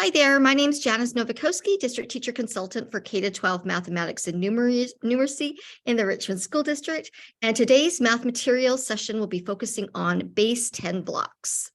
Hi there, my name is Janice Nowakowski, District Teacher Consultant for K-12 Mathematics and Numeracy in the Richmond School District. And today's math materials session will be focusing on base 10 blocks.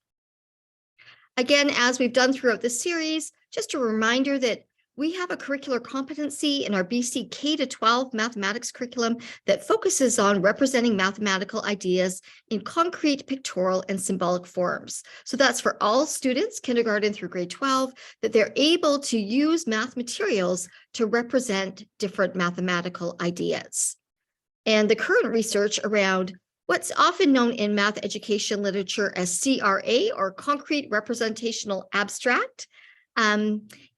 Again, as we've done throughout this series, just a reminder that we have a curricular competency in our BC K-12 mathematics curriculum that focuses on representing mathematical ideas in concrete, pictorial, and symbolic forms. So that's for all students, kindergarten through grade 12, that they're able to use math materials to represent different mathematical ideas. And the current research around what's often known in math education literature as CRA, or Concrete Representational Abstract,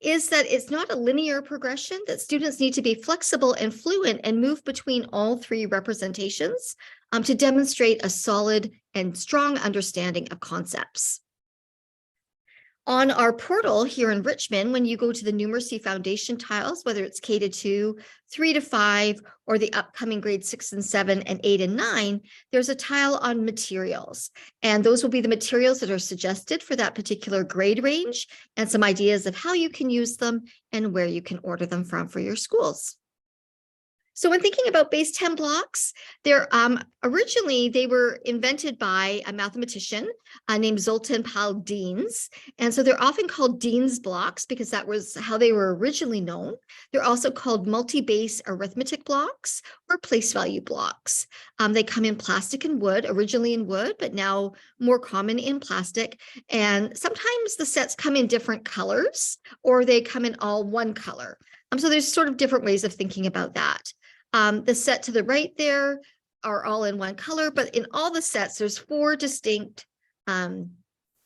is that it's not a linear progression, that students need to be flexible and fluent and move between all three representations to demonstrate a solid and strong understanding of concepts. On our portal here in Richmond, when you go to the Numeracy Foundation tiles, whether it's K-2, 3-5, or the upcoming grades 6 and 7 and 8 and 9, there's a tile on materials. And those will be the materials that are suggested for that particular grade range and some ideas of how you can use them and where you can order them from for your schools. So when thinking about base 10 blocks, originally they were invented by a mathematician named Zoltan Pal Deans. And so they're often called Deans blocks because that was how they were originally known. They're also called multi-base arithmetic blocks or place value blocks. They come in plastic and wood, originally in wood, but now more common in plastic. And sometimes the sets come in different colors or they come in all one color. So there's sort of different ways of thinking about that. The set to the right there are all in one color, but in all the sets, there's 4 distinct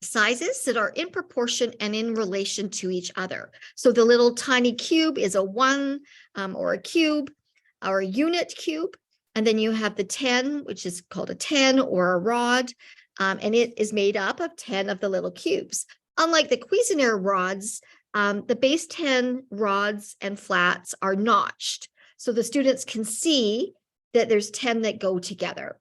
sizes that are in proportion and in relation to each other. So the little tiny cube is a 1 or a cube or a unit cube. And then you have the 10, which is called a 10 or a rod. And it is made up of 10 of the little cubes. Unlike the Cuisenaire rods, the base 10 rods and flats are notched. So the students can see that there's 10 that go together.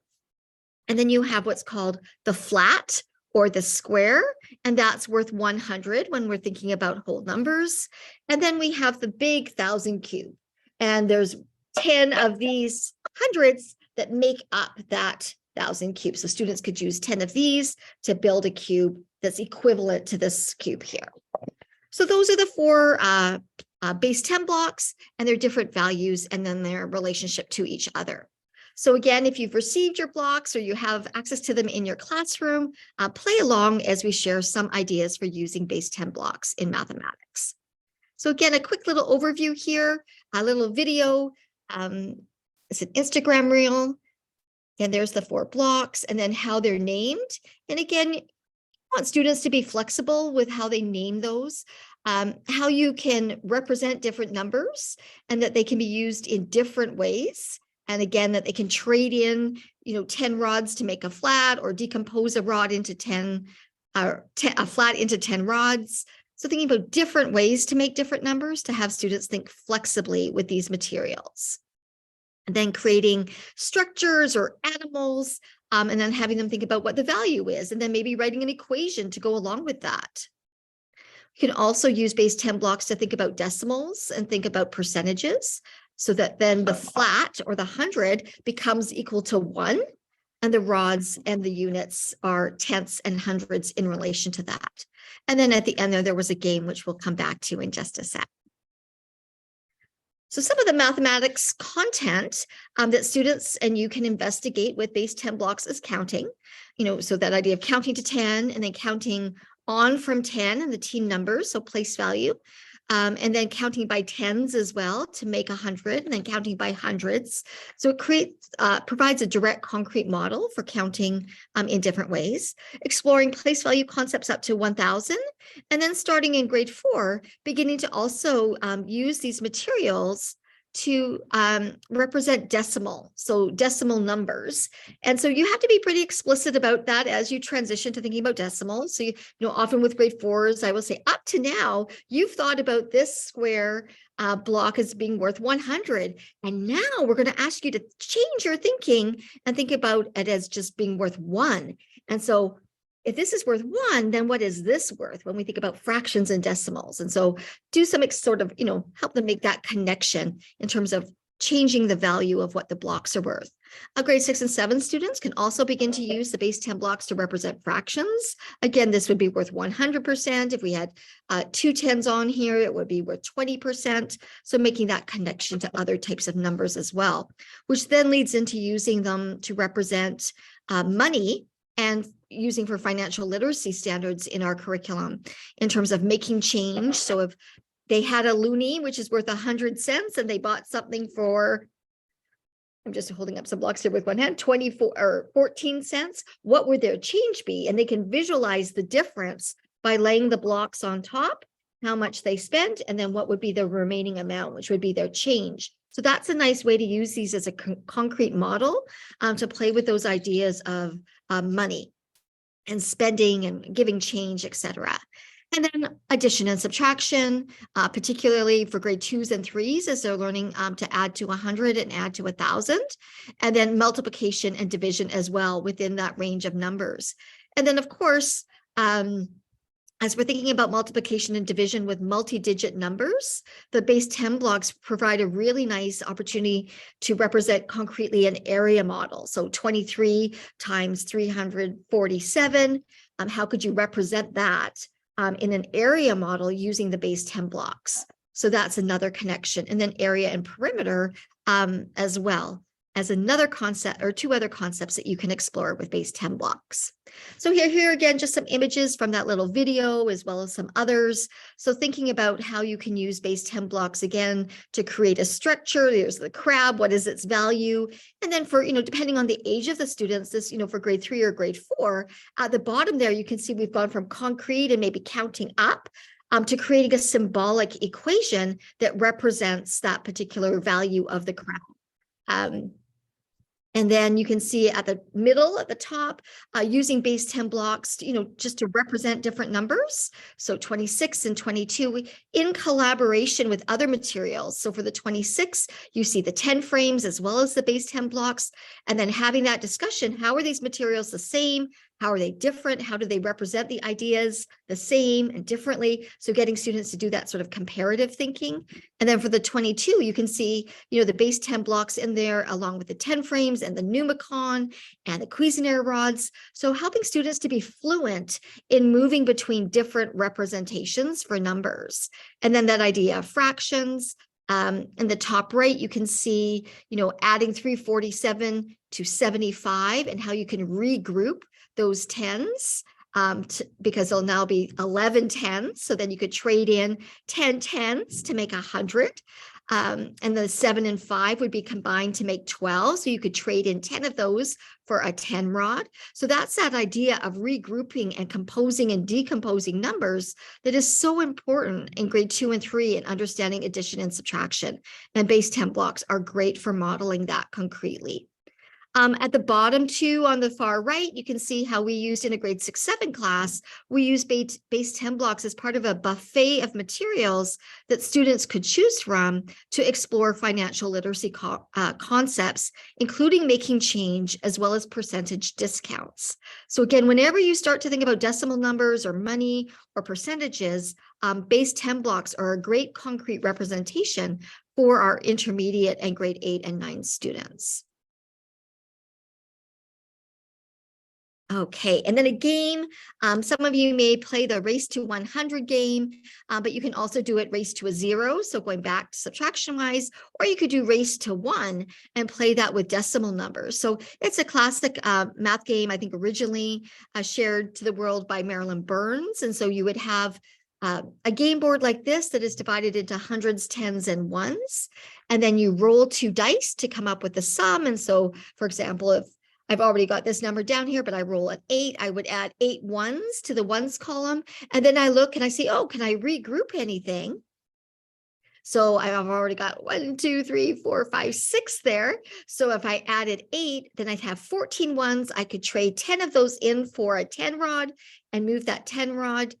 And then you have what's called the flat or the square, and that's worth 100 when we're thinking about whole numbers. And then we have the big 1,000 cube. And there's 10 of these hundreds that make up that 1,000 cubes. So students could use 10 of these to build a cube that's equivalent to this cube here. So those are the 4 base 10 blocks and their different values and then their relationship to each other. So again, if you've received your blocks or you have access to them in your classroom, play along as we share some ideas for using base 10 blocks in mathematics. So again, a quick little overview here, a little video. It's an Instagram reel. And there's the 4 blocks and then how they're named. And again, I want students to be flexible with how they name those. How you can represent different numbers and that they can be used in different ways. And again, that they can trade in, 10 rods to make a flat or decompose a rod into a flat into 10 rods. So thinking about different ways to make different numbers to have students think flexibly with these materials. And then creating structures or animals, and then having them think about what the value is, and then maybe writing an equation to go along with that. You can also use base 10 blocks to think about decimals and think about percentages so that then the flat or the 100 becomes equal to 1 and the rods and the units are tenths and hundreds in relation to that. And then at the end there was a game which we'll come back to in just a sec. So some of the mathematics content that students and you can investigate with base 10 blocks is counting, so that idea of counting to 10 and then counting on from 10 and the team numbers, so place value, and then counting by tens as well to make 100 and then counting by hundreds. So it provides a direct concrete model for counting in different ways, exploring place value concepts up to 1,000, and then starting in grade 4, beginning to also use these materials to represent decimal numbers. And so you have to be pretty explicit about that as you transition to thinking about decimals. So, often with grade 4s, I will say up to now, you've thought about this square block as being worth 100. And now we're going to ask you to change your thinking and think about it as just being worth 1. And so if this is worth 1, then what is this worth when we think about fractions and decimals? And so do some sort of, help them make that connection in terms of changing the value of what the blocks are worth. Grade 6 and 7 students can also begin to use the base 10 blocks to represent fractions. Again, this would be worth 100%. If we had 2 10s on here, it would be worth 20%. So making that connection to other types of numbers as well, which then leads into using them to represent money and using for financial literacy standards in our curriculum in terms of making change. So if they had a loonie, which is worth 100 cents, and they bought something for, I'm just holding up some blocks here with one hand, 24 or 14 cents, what would their change be? And they can visualize the difference by laying the blocks on top, how much they spent, and then what would be the remaining amount, which would be their change. So that's a nice way to use these as a concrete model to play with those ideas of money and spending and giving change, etc. And then addition and subtraction, particularly for grade 2s and 3s, as they're learning to add to 100 and add to 1,000. And then multiplication and division as well within that range of numbers. And then, of course, as we're thinking about multiplication and division with multi-digit numbers, the base 10 blocks provide a really nice opportunity to represent concretely an area model. So 23 times 347, how could you represent that in an area model using the base 10 blocks? So that's another connection. And then area and perimeter as well as another concept, or 2 other concepts that you can explore with base 10 blocks. So here again, just some images from that little video as well as some others. So thinking about how you can use base 10 blocks again to create a structure. There's the crab, what is its value? And then for, depending on the age of the students, this, for grade 3 or grade 4, at the bottom there, you can see we've gone from concrete and maybe counting up to creating a symbolic equation that represents that particular value of the crab. And then you can see at the middle, at the top, using base 10 blocks, just to represent different numbers. So 26 and 22 in collaboration with other materials. So for the 26, you see the 10 frames as well as the base 10 blocks. And then having that discussion, how are these materials the same? How are they different? How do they represent the ideas the same and differently? So getting students to do that sort of comparative thinking. And then for the 22, you can see, the base 10 blocks in there along with the 10 frames and the Numicon and the Cuisenaire rods. So helping students to be fluent in moving between different representations for numbers. And then that idea of fractions. In the top right, you can see, adding 347 to 75 and how you can regroup those 10s because there'll now be 11 10s. So then you could trade in 10 10s to make 100. And the 7 and 5 would be combined to make 12. So you could trade in 10 of those for a 10 rod. So that's that idea of regrouping and composing and decomposing numbers that is so important in grade 2 and 3 and understanding addition and subtraction. And base 10 blocks are great for modeling that concretely. At the bottom two on the far right, you can see how we used in a grade 6-7 class, we use base 10 blocks as part of a buffet of materials that students could choose from to explore financial literacy concepts, including making change as well as percentage discounts. So again, whenever you start to think about decimal numbers or money or percentages, base 10 blocks are a great concrete representation for our intermediate and grade 8 and 9 students. Okay, and then a game. Some of you may play the race to 100 game, but you can also do it race to a 0. So going back to subtraction wise, or you could do race to 1 and play that with decimal numbers. So it's a classic math game, I think originally shared to the world by Marilyn Burns. And so you would have a game board like this that is divided into hundreds, tens, and ones. And then you roll 2 dice to come up with the sum. And so, for example, if I've already got this number down here, but I roll an 8. I would add 8 ones to the ones column. And then I look and I see, oh, can I regroup anything? So I've already got 1, 2, 3, 4, 5, 6 there. So if I added 8, then I'd have 14 ones. I could trade 10 of those in for a 10 rod and move that 10 rod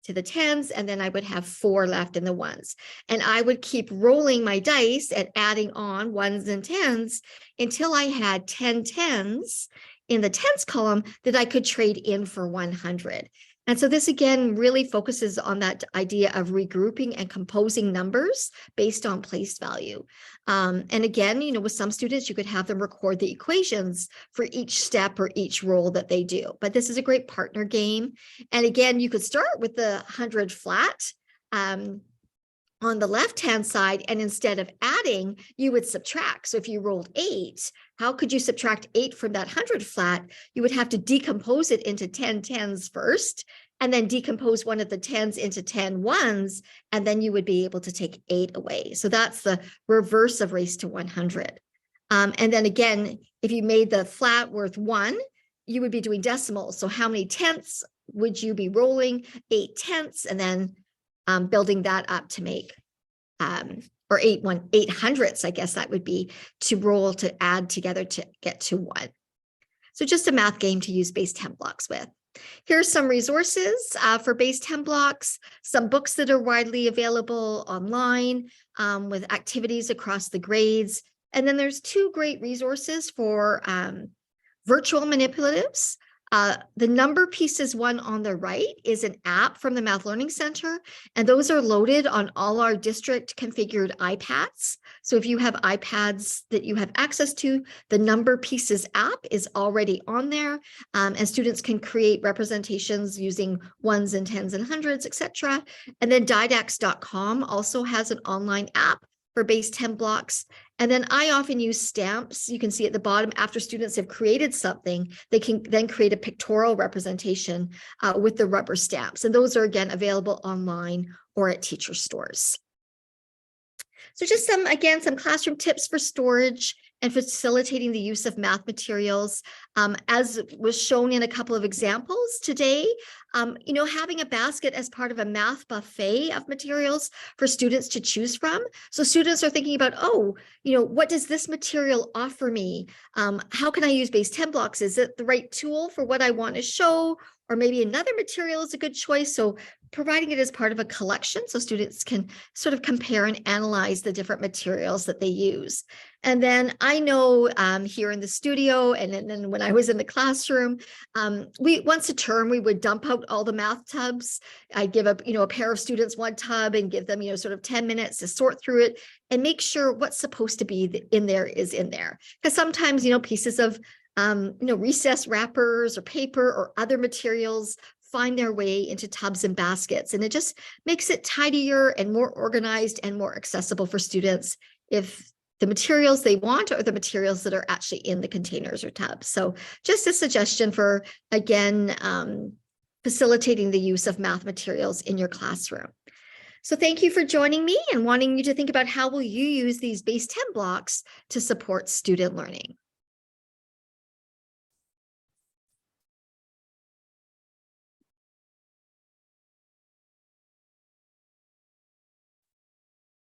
to the 10s, and then I would have 4 left in the ones. And I would keep rolling my dice and adding on 1s and 10s until I had 10 10s in the tens column that I could trade in for 100. And so this again really focuses on that idea of regrouping and composing numbers based on place value. And again, with some students, you could have them record the equations for each step or each roll that they do. But this is a great partner game. And again, you could start with the 100 flat on the left-hand side, and instead of adding, you would subtract. So if you rolled 8, how could you subtract 8 from that 100 flat? You would have to decompose it into 10 tens first, and then decompose one of the tens into 10 ones, and then you would be able to take 8 away. So that's the reverse of race to 100. And then again, if you made the flat worth 1, you would be doing decimals. So how many tenths would you be rolling? 8 tenths, and then building that up to make, or 8 hundredths, I guess that would be, to roll, to add together to get to 1. So just a math game to use base 10 blocks with. Here's some resources for base 10 blocks, some books that are widely available online with activities across the grades. And then there's 2 great resources for virtual manipulatives. The number pieces one on the right is an app from the Math Learning Center, and those are loaded on all our district configured iPads. So if you have iPads that you have access to, the number pieces app is already on there, and students can create representations using ones and tens and hundreds, etc. And then didax.com also has an online app for base 10 blocks. And then I often use stamps. You can see at the bottom, after students have created something, they can then create a pictorial representation with the rubber stamps. And those are, again, available online or at teacher stores. So just some classroom tips for storage and facilitating the use of math materials. As was shown in a couple of examples today, having a basket as part of a math buffet of materials for students to choose from. So students are thinking about, what does this material offer me? How can I use base 10 blocks? Is it the right tool for what I want to show? Or maybe another material is a good choice. So providing it as part of a collection so students can sort of compare and analyze the different materials that they use. And then I know here in the studio, and then when I was in the classroom, once a term, we would dump out all the math tubs. I'd give a pair of students one tub and give them, sort of 10 minutes to sort through it and make sure what's supposed to be in there is in there. Because sometimes, pieces of, recess wrappers or paper or other materials find their way into tubs and baskets. And it just makes it tidier and more organized and more accessible for students if the materials they want are the materials that are actually in the containers or tubs. So just a suggestion for, again, facilitating the use of math materials in your classroom. So thank you for joining me and wanting you to think about how will you use these base 10 blocks to support student learning.